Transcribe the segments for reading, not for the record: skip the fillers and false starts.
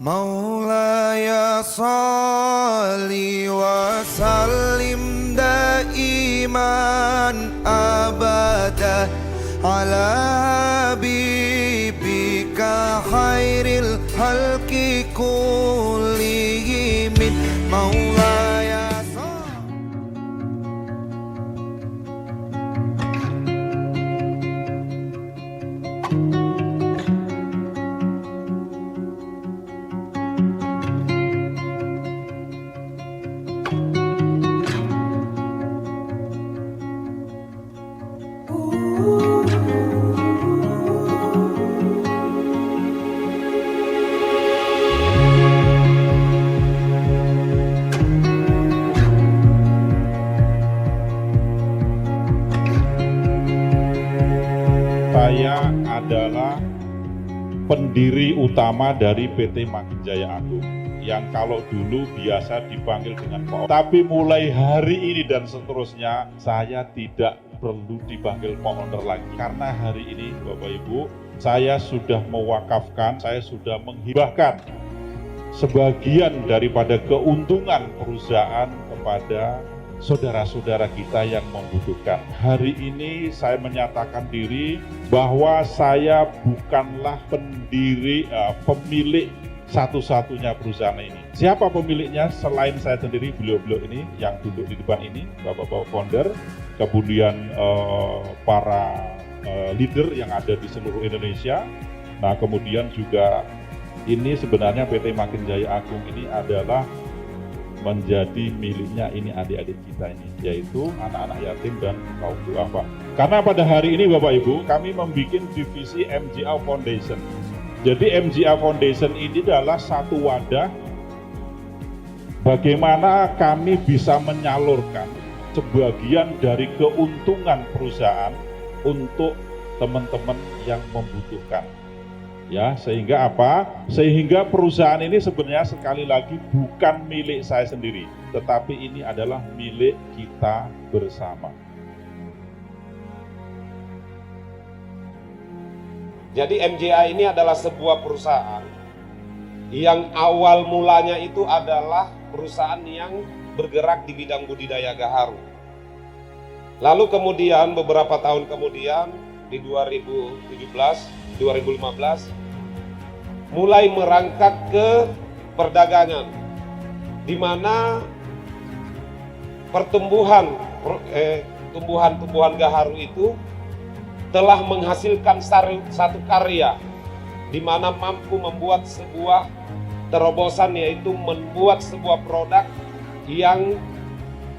Maulaya salli wa sallim daiman abada ala habibika khairil khalqi kullihim. Maulaya Saya adalah pendiri utama dari PT Makin Jaya Agung yang kalau dulu biasa dipanggil dengan Pak. Tapi mulai hari ini dan seterusnya saya tidak perlu dipanggil Pak Owner lagi karena hari ini Bapak Ibu saya sudah mewakafkan, saya sudah menghibahkan sebagian daripada keuntungan perusahaan kepada saudara-saudara kita yang membutuhkan. Hari ini saya menyatakan diri bahwa saya bukanlah pemilik satu-satunya perusahaan ini. Siapa pemiliknya selain saya sendiri, beliau-beliau ini yang duduk di depan ini, Bapak-bapak founder, kemudian para leader yang ada di seluruh Indonesia. Nah, kemudian juga ini sebenarnya PT Makin Jaya Agung ini adalah menjadi miliknya ini adik-adik kita ini, yaitu anak-anak yatim dan kaum duafa. Karena pada hari ini Bapak Ibu kami membuat divisi MJA Foundation. Jadi MJA Foundation ini adalah satu wadah bagaimana kami bisa menyalurkan sebagian dari keuntungan perusahaan untuk teman-teman yang membutuhkan. Ya, sehingga apa? Sehingga perusahaan ini sebenarnya sekali lagi bukan milik saya sendiri, tetapi ini adalah milik kita bersama. Jadi MJA ini adalah sebuah perusahaan yang awal mulanya itu adalah perusahaan yang bergerak di bidang budidaya gaharu. Lalu kemudian beberapa tahun kemudian di 2015 mulai merangkak ke perdagangan, di mana tumbuhan gaharu itu telah menghasilkan satu karya di mana mampu membuat sebuah terobosan, yaitu membuat sebuah produk yang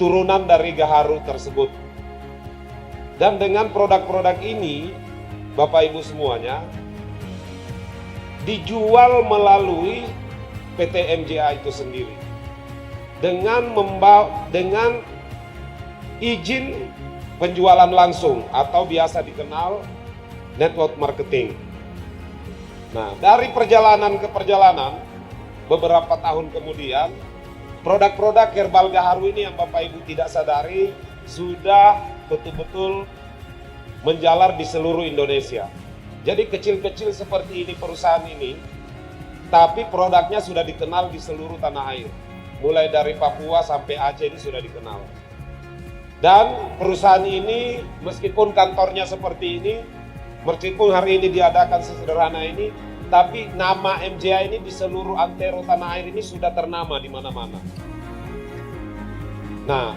turunan dari gaharu tersebut. Dan dengan produk-produk ini Bapak Ibu semuanya dijual melalui PT MJA itu sendiri dengan izin penjualan langsung atau biasa dikenal network marketing. Nah, dari perjalanan ke perjalanan beberapa tahun kemudian produk-produk herbal gaharu ini yang Bapak Ibu tidak sadari sudah betul-betul menjalar di seluruh Indonesia. Jadi kecil-kecil seperti ini perusahaan ini, tapi produknya sudah dikenal di seluruh tanah air. Mulai dari Papua sampai Aceh ini sudah dikenal. Dan perusahaan ini meskipun kantornya seperti ini, meskipun hari ini diadakan sesederhana ini, tapi nama MJA ini di seluruh antero tanah air ini sudah ternama di mana-mana. Nah,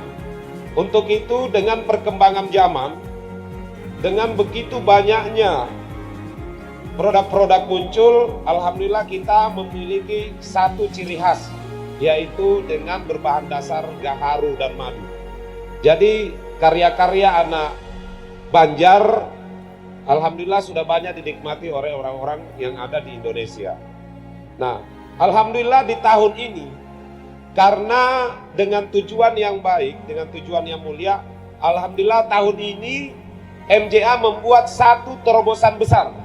untuk itu dengan perkembangan zaman, dengan begitu banyaknya produk-produk muncul, alhamdulillah kita memiliki satu ciri khas, yaitu dengan berbahan dasar gaharu dan madu. Jadi karya-karya anak Banjar alhamdulillah sudah banyak dinikmati oleh orang-orang yang ada di Indonesia. Nah, alhamdulillah di tahun ini karena dengan tujuan yang baik, dengan tujuan yang mulia, alhamdulillah tahun ini MJA membuat satu terobosan besar,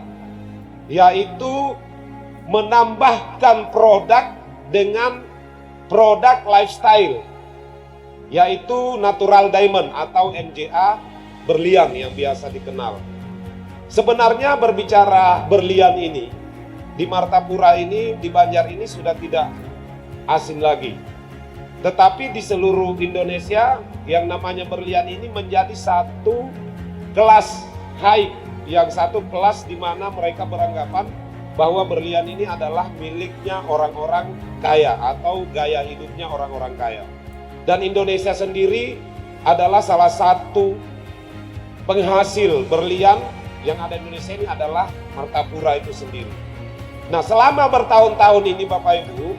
yaitu menambahkan produk dengan produk lifestyle, yaitu natural diamond atau MJA berlian yang biasa dikenal. Sebenarnya berbicara berlian ini di Martapura ini, di Banjar ini sudah tidak asing lagi. Tetapi di seluruh Indonesia yang namanya berlian ini menjadi satu kelas high, yang satu kelas di mana mereka beranggapan bahwa berlian ini adalah miliknya orang-orang kaya atau gaya hidupnya orang-orang kaya. Dan Indonesia sendiri adalah salah satu penghasil berlian yang ada di Indonesia ini adalah Martapura itu sendiri. Nah, selama bertahun-tahun ini Bapak Ibu,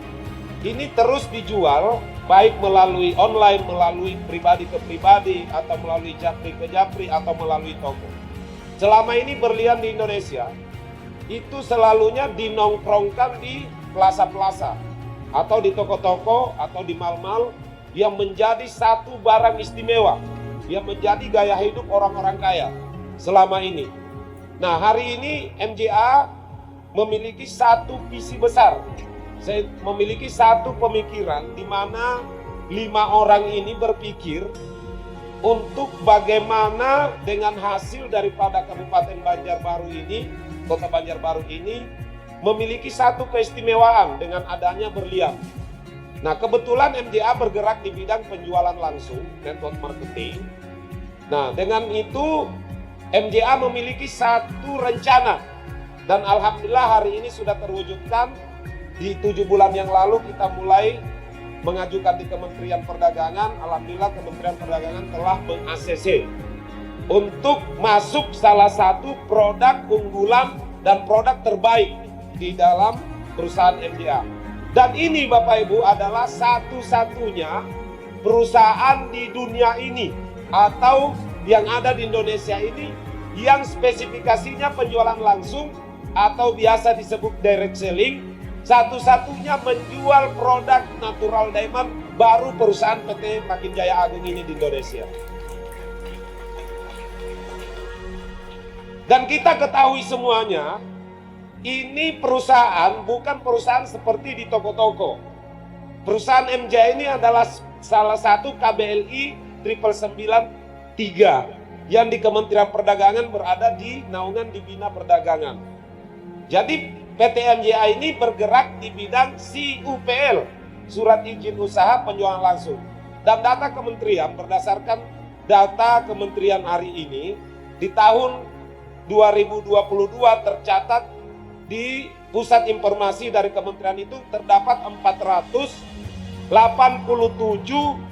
ini terus dijual baik melalui online, melalui pribadi ke pribadi, atau melalui japri ke japri, atau melalui toko. Selama ini berlian di Indonesia itu selalunya dinongkrongkan di plaza-plaza atau di toko-toko atau di mal-mal yang menjadi satu barang istimewa, yang menjadi gaya hidup orang-orang kaya selama ini. Nah, hari ini MJA memiliki satu visi besar. Saya memiliki satu pemikiran di mana 5 orang ini berpikir untuk bagaimana dengan hasil daripada Kabupaten Banjarbaru ini, Kota Banjarbaru ini memiliki satu keistimewaan dengan adanya berlian. Nah, kebetulan MJA bergerak di bidang penjualan langsung, network marketing. Nah, dengan itu MJA memiliki satu rencana dan alhamdulillah hari ini sudah terwujudkan. Di 7 bulan yang lalu kita mulai mengajukan di Kementerian Perdagangan. Alhamdulillah Kementerian Perdagangan telah meng-ACC untuk masuk salah satu produk unggulan dan produk terbaik di dalam perusahaan MJA. Dan ini Bapak Ibu adalah satu-satunya perusahaan di dunia ini atau yang ada di Indonesia ini yang spesifikasinya penjualan langsung atau biasa disebut direct selling, satu-satunya menjual produk natural diamond baru perusahaan PT Makin Jaya Agung ini di Indonesia. Dan kita ketahui semuanya, ini perusahaan bukan perusahaan seperti di toko-toko. Perusahaan MJA ini adalah salah satu KBLI 9993 yang di Kementerian Perdagangan berada di naungan di Bina Perdagangan. Jadi PT MJA ini bergerak di bidang CUPL, surat izin usaha penjualan langsung. Dan data kementerian, berdasarkan data kementerian hari ini, di tahun 2022 tercatat di pusat informasi dari kementerian itu terdapat 487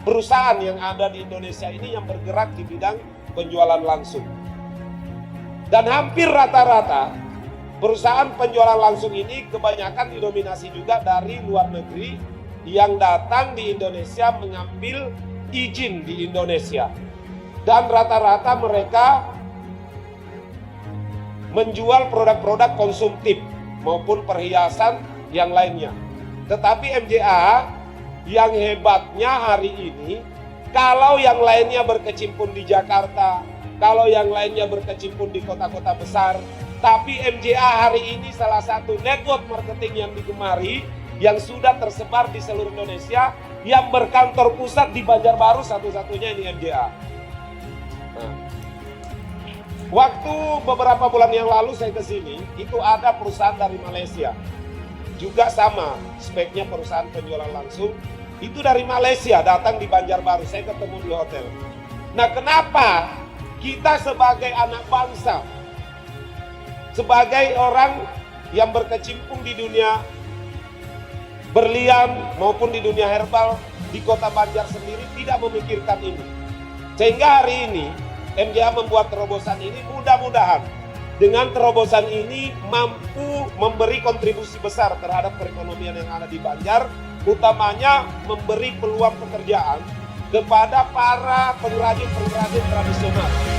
perusahaan yang ada di Indonesia ini yang bergerak di bidang penjualan langsung. Dan hampir rata-rata perusahaan penjualan langsung ini kebanyakan didominasi juga dari luar negeri yang datang di Indonesia mengambil izin di Indonesia. Dan rata-rata mereka menjual produk-produk konsumtif maupun perhiasan yang lainnya. Tetapi MJA yang hebatnya hari ini, kalau yang lainnya berkecimpung di Jakarta, kalau yang lainnya berkecimpung di kota-kota besar, tapi MJA hari ini salah satu network marketing yang digemari, yang sudah tersebar di seluruh Indonesia, yang berkantor pusat di Banjarbaru satu-satunya ini MJA. Nah, waktu beberapa bulan yang lalu saya ke sini, itu ada perusahaan dari Malaysia. Juga sama, speknya perusahaan penjualan langsung, itu dari Malaysia datang di Banjarbaru, saya ketemu di hotel. Nah, kenapa kita sebagai anak bangsa, sebagai orang yang berkecimpung di dunia berlian maupun di dunia herbal di Kota Banjar sendiri tidak memikirkan ini? Sehingga hari ini MJA membuat terobosan ini, mudah-mudahan dengan terobosan ini mampu memberi kontribusi besar terhadap perekonomian yang ada di Banjar, utamanya memberi peluang pekerjaan kepada para pengrajin-pengrajin tradisional.